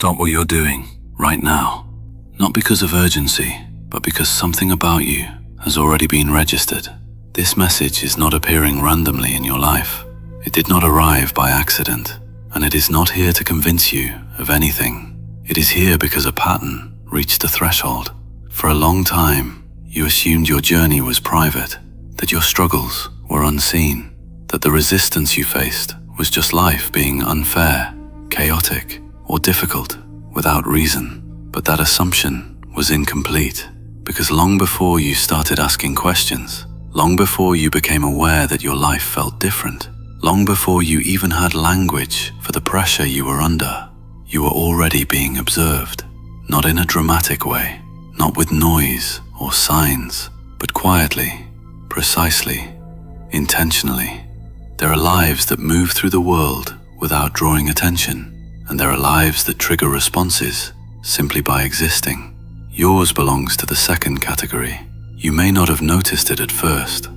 stop what you're doing right now. Not because of urgency, but because something about you has already been registered. This message is not appearing randomly in your life. It did not arrive by accident, and it is not here to convince you of anything. It is here because a pattern reached a threshold. For a long time, you assumed your journey was private, that your struggles were unseen, that the resistance you faced was just life being unfair, chaotic, or difficult without reason. But that assumption was incomplete, because long before you started asking questions, long before you became aware that your life felt different, long before you even had language for the pressure you were under, you were already being observed. Not in a dramatic way, not with noise or signs, but quietly, precisely, intentionally. There are lives that move through the world without drawing attention, and there are lives that trigger responses simply by existing. Yours belongs to the second category. You may not have noticed it at first.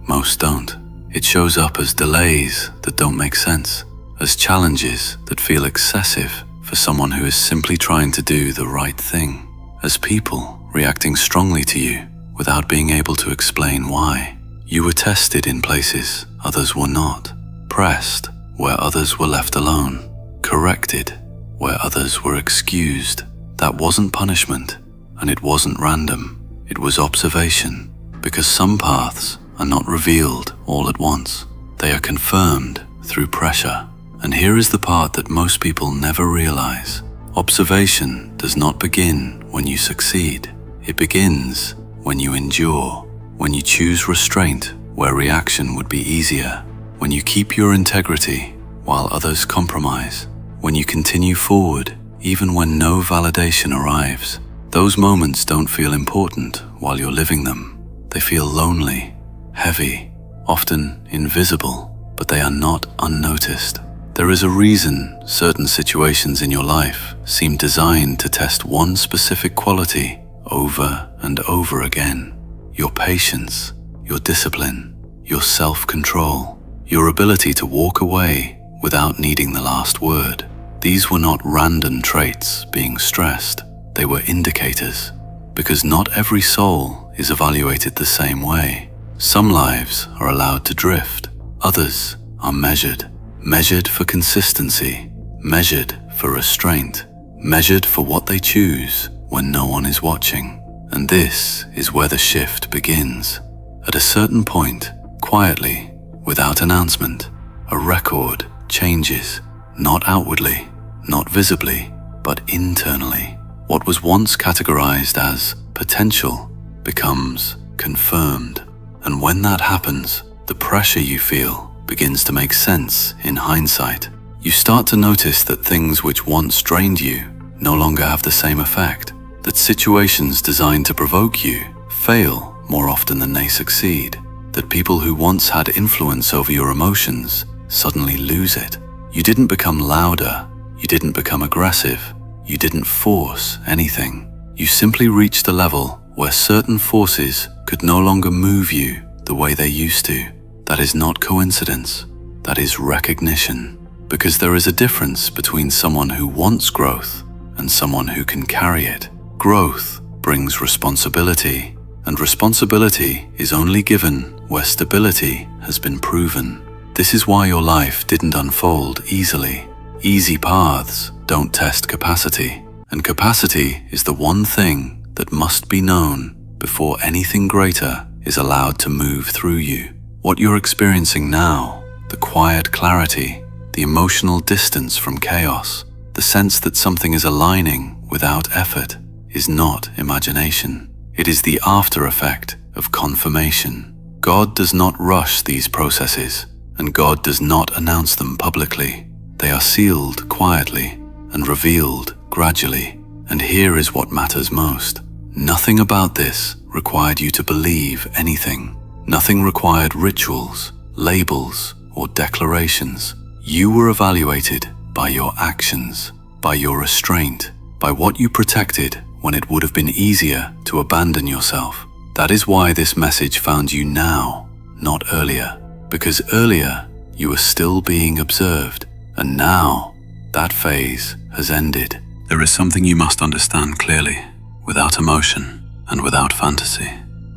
Most don't. It shows up as delays that don't make sense, as challenges that feel excessive for someone who is simply trying to do the right thing, as people reacting strongly to you without being able to explain why. You were tested in places others were not, pressed where others were left alone, corrected where others were excused. That wasn't punishment, and it wasn't random. It was observation, because some paths are not revealed all at once. They are confirmed through pressure. And here is the part that most people never realize. Observation does not begin when you succeed. It begins when you endure, when you choose restraint where reaction would be easier, when you keep your integrity while others compromise, when you continue forward even when no validation arrives. Those moments don't feel important while you're living them. They feel lonely, heavy, often invisible, but they are not unnoticed. There is a reason certain situations in your life seem designed to test one specific quality over and over again. Your patience, your discipline, your self-control, your ability to walk away without needing the last word. These were not random traits being stressed. They were indicators, because not every soul is evaluated the same way. Some lives are allowed to drift. Others are measured. Measured for consistency, measured for restraint, measured for what they choose when no one is watching. And this is where the shift begins. At a certain point, quietly, without announcement, a record changes, not outwardly, not visibly, but internally. What was once categorized as potential becomes confirmed. And when that happens, the pressure you feel begins to make sense in hindsight. You start to notice that things which once drained you no longer have the same effect, that situations designed to provoke you fail more often than they succeed, that people who once had influence over your emotions suddenly lose it. You didn't become louder, you didn't become aggressive, you didn't force anything. You simply reached a level where certain forces could no longer move you the way they used to. That is not coincidence, that is recognition. Because there is a difference between someone who wants growth and someone who can carry it. Growth brings responsibility, and responsibility is only given where stability has been proven. This is why your life didn't unfold easily. Easy paths don't test capacity, and capacity is the one thing that must be known before anything greater is allowed to move through you. What you're experiencing now, the quiet clarity, the emotional distance from chaos, the sense that something is aligning without effort, is not imagination. It is the after effect of confirmation. God does not rush these processes, and God does not announce them publicly. They are sealed quietly and revealed gradually. And here is what matters most. Nothing about this required you to believe anything. Nothing required rituals, labels, or declarations. You were evaluated by your actions, by your restraint, by what you protected when it would have been easier to abandon yourself. That is why this message found you now, not earlier. Because earlier, you were still being observed, and now, that phase has ended. There is something you must understand clearly, without emotion and without fantasy.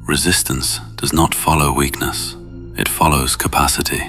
Resistance does not follow weakness. It follows capacity.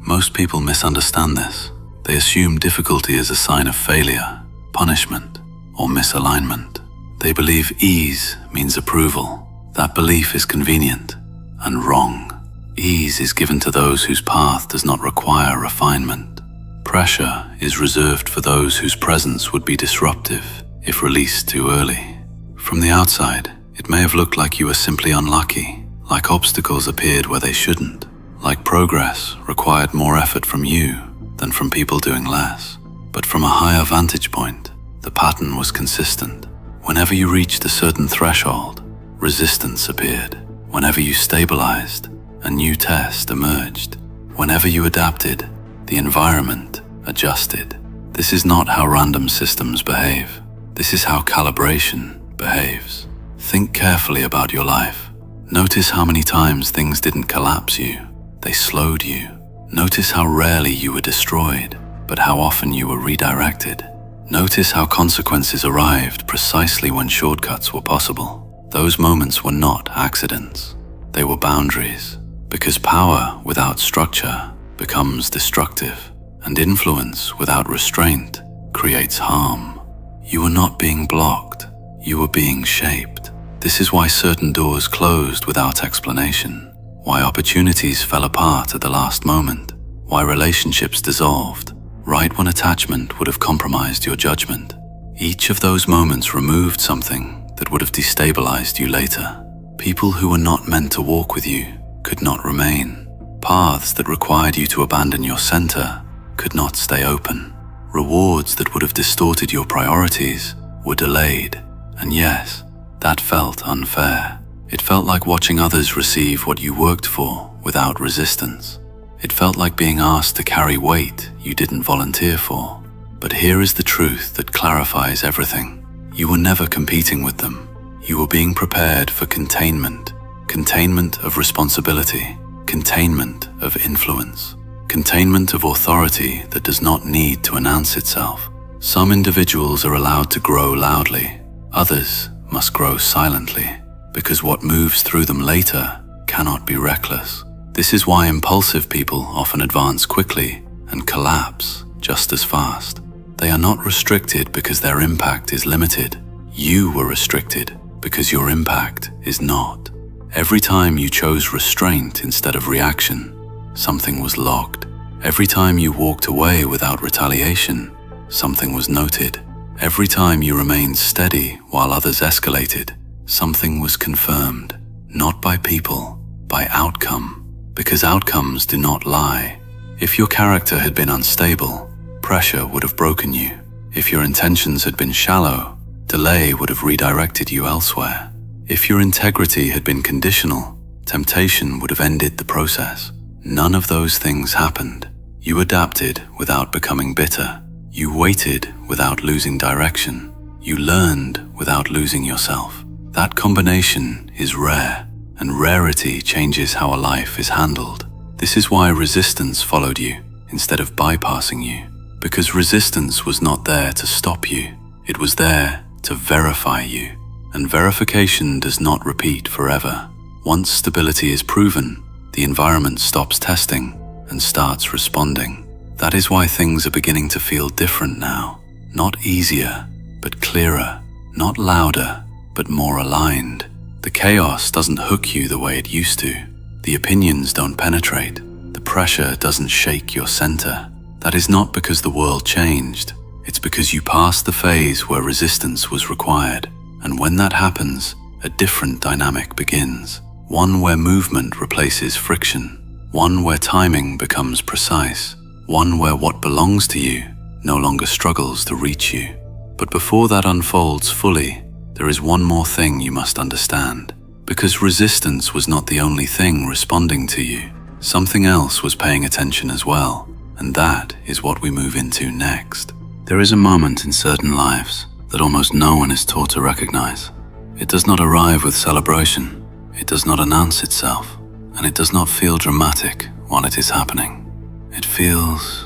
Most people misunderstand this. They assume difficulty is a sign of failure, punishment, or misalignment. They believe ease means approval. That belief is convenient and wrong. Ease is given to those whose path does not require refinement. Pressure is reserved for those whose presence would be disruptive if released too early. From the outside, it may have looked like you were simply unlucky, like obstacles appeared where they shouldn't, like progress required more effort from you than from people doing less. But from a higher vantage point, the pattern was consistent. Whenever you reached a certain threshold, resistance appeared. Whenever you stabilized, a new test emerged. Whenever you adapted, the environment adjusted. This is not how random systems behave. This is how calibration behaves. Think carefully about your life. Notice how many times things didn't collapse you. They slowed you. Notice how rarely you were destroyed, but how often you were redirected. Notice how consequences arrived precisely when shortcuts were possible. Those moments were not accidents. They were boundaries, because power without structure becomes destructive, and influence without restraint creates harm. You were not being blocked, you were being shaped. This is why certain doors closed without explanation, why opportunities fell apart at the last moment, why relationships dissolved right when attachment would have compromised your judgment. Each of those moments removed something that would have destabilized you later. People who were not meant to walk with you could not remain. Paths that required you to abandon your center could not stay open. Rewards that would have distorted your priorities were delayed. And yes, that felt unfair. It felt like watching others receive what you worked for without resistance. It felt like being asked to carry weight you didn't volunteer for. But here is the truth that clarifies everything. You were never competing with them. You were being prepared for containment. Containment of responsibility. Containment of influence. Containment of authority that does not need to announce itself. Some individuals are allowed to grow loudly. Others must grow silently, because what moves through them later cannot be reckless. This is why impulsive people often advance quickly and collapse just as fast. They are not restricted because their impact is limited. You were restricted because your impact is not. Every time you chose restraint instead of reaction, something was logged. Every time you walked away without retaliation, something was noted. Every time you remained steady while others escalated, something was confirmed. Not by people, by outcome. Because outcomes do not lie. If your character had been unstable, pressure would have broken you. If your intentions had been shallow, delay would have redirected you elsewhere. If your integrity had been conditional, temptation would have ended the process. None of those things happened. You adapted without becoming bitter. You waited without losing direction. You learned without losing yourself. That combination is rare. And rarity changes how a life is handled. This is why resistance followed you instead of bypassing you. Because resistance was not there to stop you. It was there to verify you. And verification does not repeat forever. Once stability is proven, the environment stops testing and starts responding. That is why things are beginning to feel different now. Not easier, but clearer. Not louder, but more aligned. The chaos doesn't hook you the way it used to. The opinions don't penetrate. The pressure doesn't shake your center. That is not because the world changed. It's because you passed the phase where resistance was required. And when that happens, a different dynamic begins. One where movement replaces friction. One where timing becomes precise. One where what belongs to you no longer struggles to reach you. But before that unfolds fully, there is one more thing you must understand. Because resistance was not the only thing responding to you. Something else was paying attention as well, and that is what we move into next. There is a moment in certain lives that almost no one is taught to recognize. It does not arrive with celebration, it does not announce itself, and it does not feel dramatic while it is happening. It feels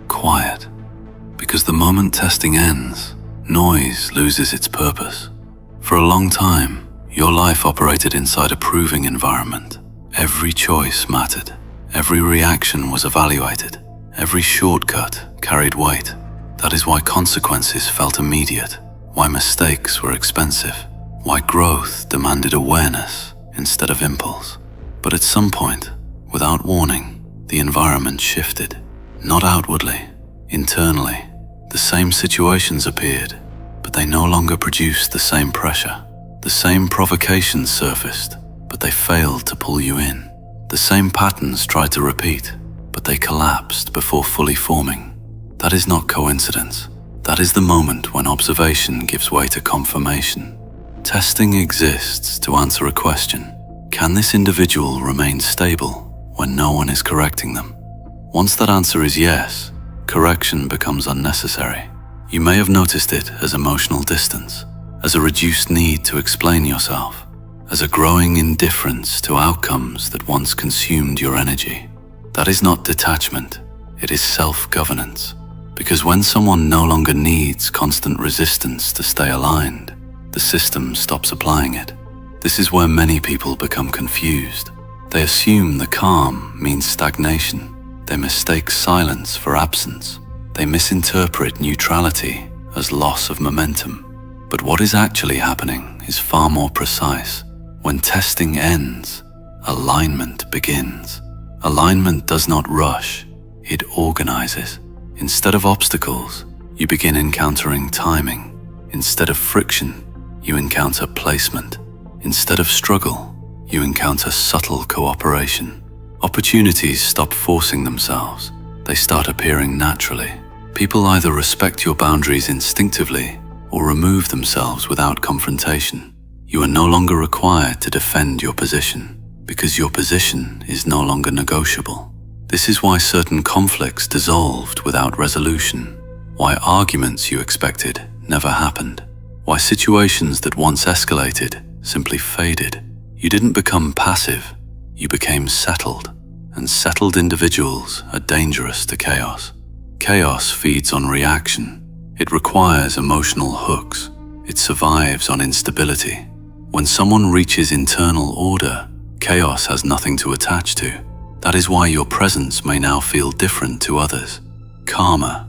quiet, because the moment testing ends, Noise loses its purpose. For a long time, your life operated inside a proving environment. Every choice mattered. Every reaction was evaluated. Every shortcut carried weight. That is why consequences felt immediate, why mistakes were expensive, why growth demanded awareness instead of impulse. But at some point, without warning, the environment shifted. Not outwardly, internally. The same situations appeared, but they no longer produced the same pressure. The same provocations surfaced, but they failed to pull you in. The same patterns tried to repeat, but they collapsed before fully forming. That is not coincidence. That is the moment when observation gives way to confirmation. Testing exists to answer a question. Can this individual remain stable when no one is correcting them? Once that answer is yes, correction becomes unnecessary. You may have noticed it as emotional distance, as a reduced need to explain yourself, as a growing indifference to outcomes that once consumed your energy. That is not detachment, it is self-governance. Because when someone no longer needs constant resistance to stay aligned, the system stops applying it. This is where many people become confused. They assume the calm means stagnation. They mistake silence for absence. They misinterpret neutrality as loss of momentum. But what is actually happening is far more precise. When testing ends, alignment begins. Alignment does not rush, it organizes. Instead of obstacles, you begin encountering timing. Instead of friction, you encounter placement. Instead of struggle, you encounter subtle cooperation. Opportunities stop forcing themselves. They start appearing naturally. People either respect your boundaries instinctively or remove themselves without confrontation. You are no longer required to defend your position because your position is no longer negotiable. This is why certain conflicts dissolved without resolution, why arguments you expected never happened, why situations that once escalated simply faded. You didn't become passive, you became settled, and settled individuals are dangerous to chaos. Chaos feeds on reaction. It requires emotional hooks. It survives on instability. When someone reaches internal order, chaos has nothing to attach to. That is why your presence may now feel different to others. Calmer,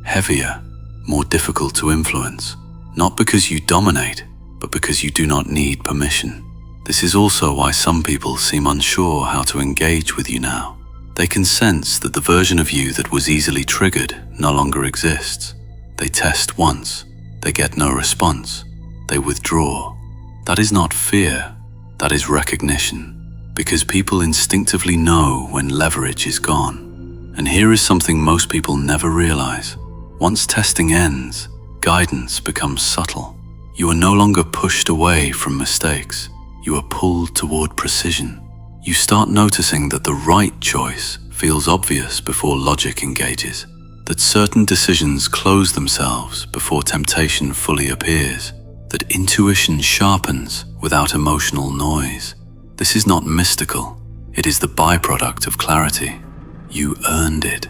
heavier, more difficult to influence. Not because you dominate, but because you do not need permission. This is also why some people seem unsure how to engage with you now. They can sense that the version of you that was easily triggered no longer exists. They test once, they get no response, they withdraw. That is not fear, that is recognition. Because people instinctively know when leverage is gone. And here is something most people never realize. Once testing ends, guidance becomes subtle. You are no longer pushed away from mistakes. You are pulled toward precision. You start noticing that the right choice feels obvious before logic engages, that certain decisions close themselves before temptation fully appears, that intuition sharpens without emotional noise. This is not mystical, it is the byproduct of clarity. You earned it,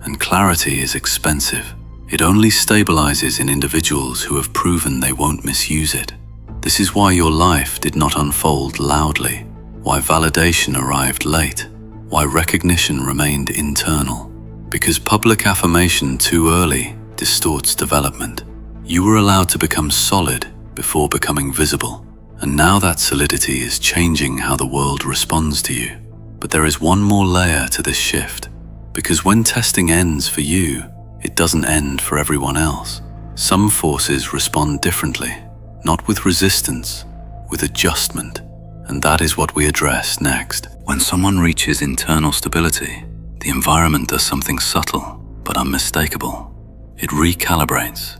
and clarity is expensive. It only stabilizes in individuals who have proven they won't misuse it. This is why your life did not unfold loudly, why validation arrived late, why recognition remained internal. Because public affirmation too early distorts development. You were allowed to become solid before becoming visible. And now that solidity is changing how the world responds to you. But there is one more layer to this shift, because when testing ends for you, it doesn't end for everyone else. Some forces respond differently, not with resistance, with adjustment. And that is what we address next. When someone reaches internal stability, the environment does something subtle but unmistakable. It recalibrates,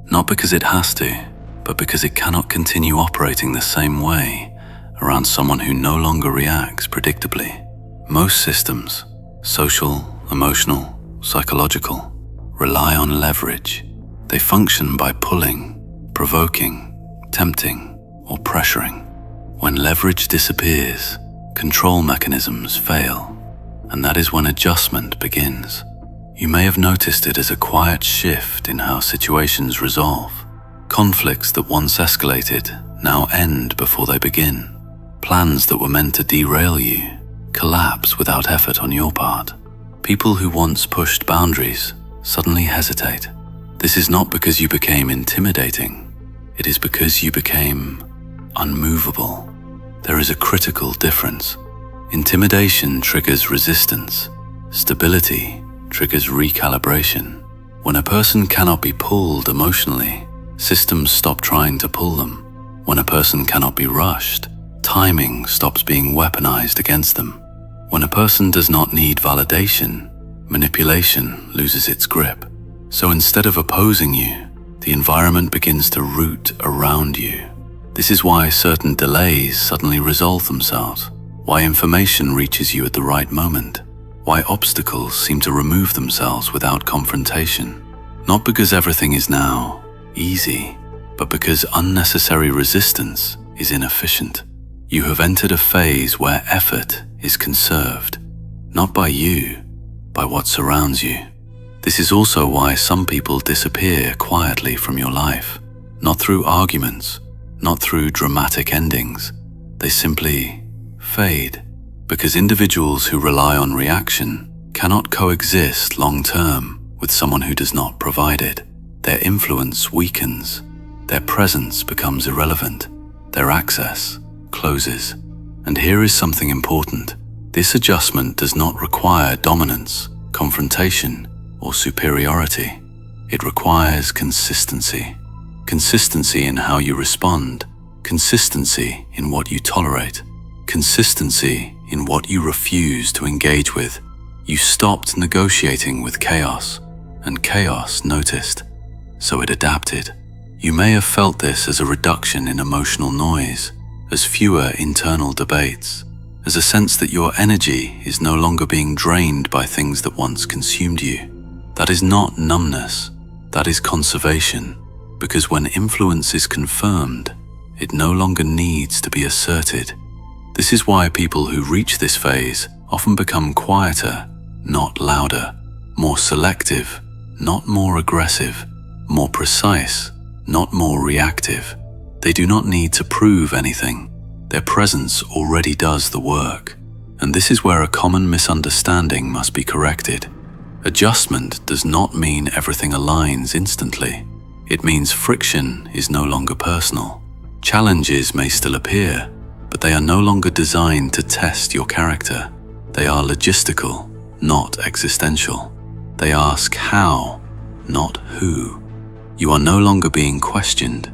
not because it has to, but because it cannot continue operating the same way around someone who no longer reacts predictably. Most systems, social, emotional, psychological, rely on leverage. They function by pulling, provoking, tempting, or pressuring. When leverage disappears, control mechanisms fail, and that is when adjustment begins. You may have noticed it as a quiet shift in how situations resolve. Conflicts that once escalated now end before they begin. Plans that were meant to derail you collapse without effort on your part. People who once pushed boundaries suddenly hesitate. This is not because you became intimidating. It is because you became unmovable. There is a critical difference. Intimidation triggers resistance. Stability triggers recalibration. When a person cannot be pulled emotionally, systems stop trying to pull them. When a person cannot be rushed, timing stops being weaponized against them. When a person does not need validation, manipulation loses its grip. So instead of opposing you, the environment begins to root around you. This is why certain delays suddenly resolve themselves, why information reaches you at the right moment, why obstacles seem to remove themselves without confrontation. Not because everything is now easy, but because unnecessary resistance is inefficient. You have entered a phase where effort is conserved, not by you, by what surrounds you. This is also why some people disappear quietly from your life, not through arguments, not through dramatic endings. They simply fade, because individuals who rely on reaction cannot coexist long-term with someone who does not provide it. Their influence weakens, their presence becomes irrelevant, their access closes. And here is something important. This adjustment does not require dominance, confrontation, or superiority. It requires consistency. Consistency in how you respond, consistency in what you tolerate, consistency in what you refuse to engage with. You stopped negotiating with chaos, and chaos noticed, so it adapted. You may have felt this as a reduction in emotional noise, as fewer internal debates, as a sense that your energy is no longer being drained by things that once consumed you. That is not numbness, that is conservation, because when influence is confirmed, it no longer needs to be asserted. This is why people who reach this phase often become quieter, not louder, more selective, not more aggressive, more precise, not more reactive. They do not need to prove anything. Their presence already does the work. And this is where a common misunderstanding must be corrected. Adjustment does not mean everything aligns instantly. It means friction is no longer personal. Challenges may still appear, but they are no longer designed to test your character. They are logistical, not existential. They ask how, not who. You are no longer being questioned.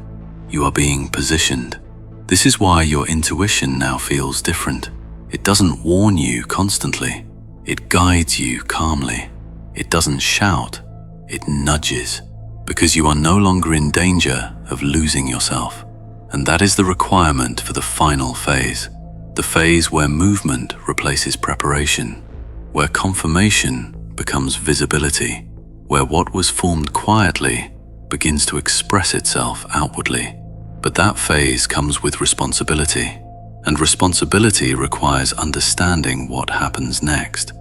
You are being positioned. This is why your intuition now feels different. It doesn't warn you constantly. It guides you calmly. It doesn't shout. It nudges, because you are no longer in danger of losing yourself. And that is the requirement for the final phase. The phase where movement replaces preparation, where confirmation becomes visibility, where what was formed quietly begins to express itself outwardly. But that phase comes with responsibility, and responsibility requires understanding what happens next.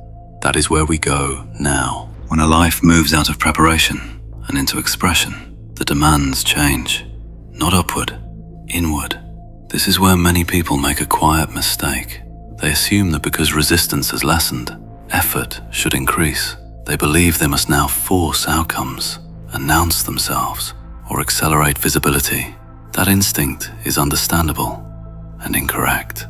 That is where we go now. When a life moves out of preparation and into expression, the demands change, not upward, inward. This is where many people make a quiet mistake. They assume that because resistance has lessened, effort should increase. They believe they must now force outcomes, announce themselves, or accelerate visibility. That instinct is understandable and incorrect.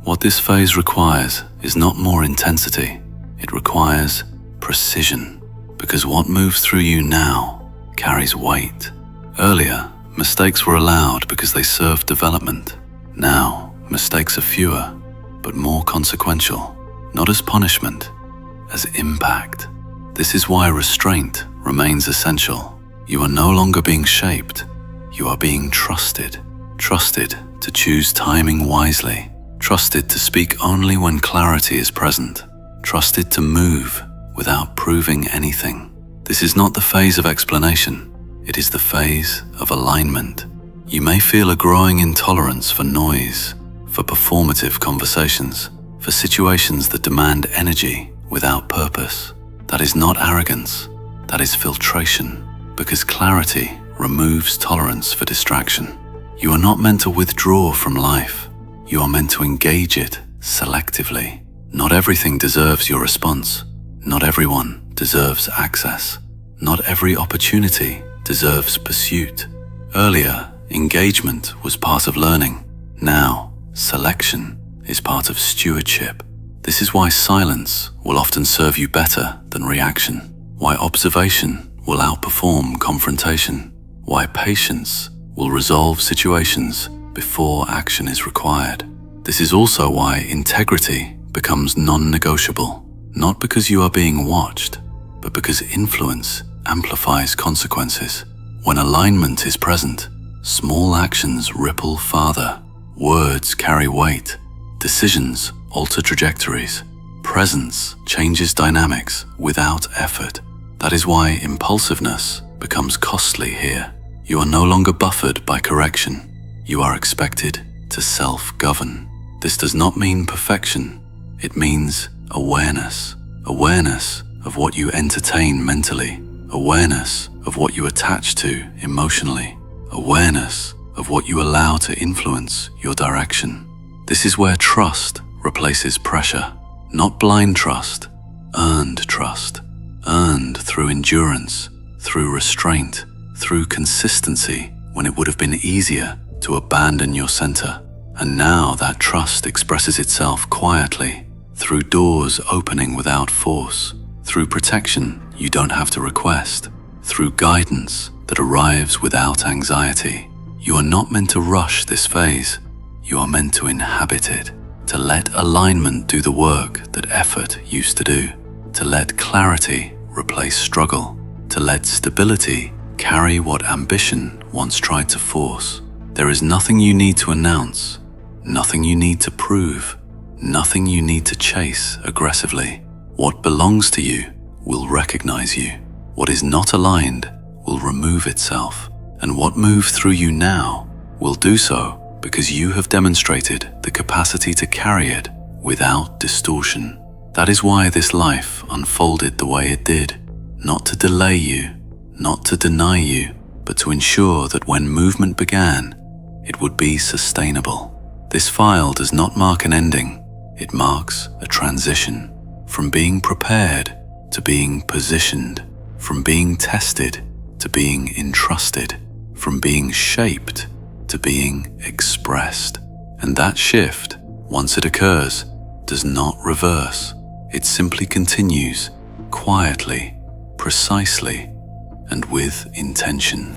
What this phase requires is not more intensity, it requires precision, because what moves through you now carries weight. Earlier, mistakes were allowed because they served development. Now, mistakes are fewer, but more consequential, not as punishment, as impact. This is why restraint remains essential. You are no longer being shaped, you are being trusted. Trusted to choose timing wisely, trusted to speak only when clarity is present, trusted to move without proving anything. This is not the phase of explanation, it is the phase of alignment. You may feel a growing intolerance for noise, for performative conversations, for situations that demand energy without purpose. That is not arrogance, that is filtration, because clarity removes tolerance for distraction. You are not meant to withdraw from life. You are meant to engage it selectively. Not everything deserves your response. Not everyone deserves access. Not every opportunity deserves pursuit. Earlier, engagement was part of learning. Now, selection is part of stewardship. This is why silence will often serve you better than reaction. Why observation will outperform confrontation. Why patience will resolve situations before action is required. This is also why integrity becomes non-negotiable, not because you are being watched, but because influence amplifies consequences. When alignment is present, small actions ripple farther, words carry weight, decisions alter trajectories, presence changes dynamics without effort. That is why impulsiveness becomes costly here. You are no longer buffered by correction. You are expected to self-govern. This does not mean perfection. It means awareness. Awareness of what you entertain mentally. Awareness of what you attach to emotionally. Awareness of what you allow to influence your direction. This is where trust replaces pressure. Not blind trust, earned trust. Earned through endurance, through restraint, through consistency when it would have been easier to abandon your center. And now that trust expresses itself quietly, through doors opening without force, through protection you don't have to request, through guidance that arrives without anxiety. You are not meant to rush this phase. You are meant to inhabit it, to let alignment do the work that effort used to do, to let clarity replace struggle, to let stability carry what ambition once tried to force. There is nothing you need to announce, nothing you need to prove, nothing you need to chase aggressively. What belongs to you will recognize you. What is not aligned will remove itself, and what moves through you now will do so because you have demonstrated the capacity to carry it without distortion. That is why this life unfolded the way it did, not to delay you, not to deny you, but to ensure that when movement began, it would be sustainable. This file does not mark an ending, it marks a transition, from being prepared to being positioned, from being tested to being entrusted, from being shaped to being expressed. And that shift, once it occurs, does not reverse. It simply continues, quietly, precisely, and with intention.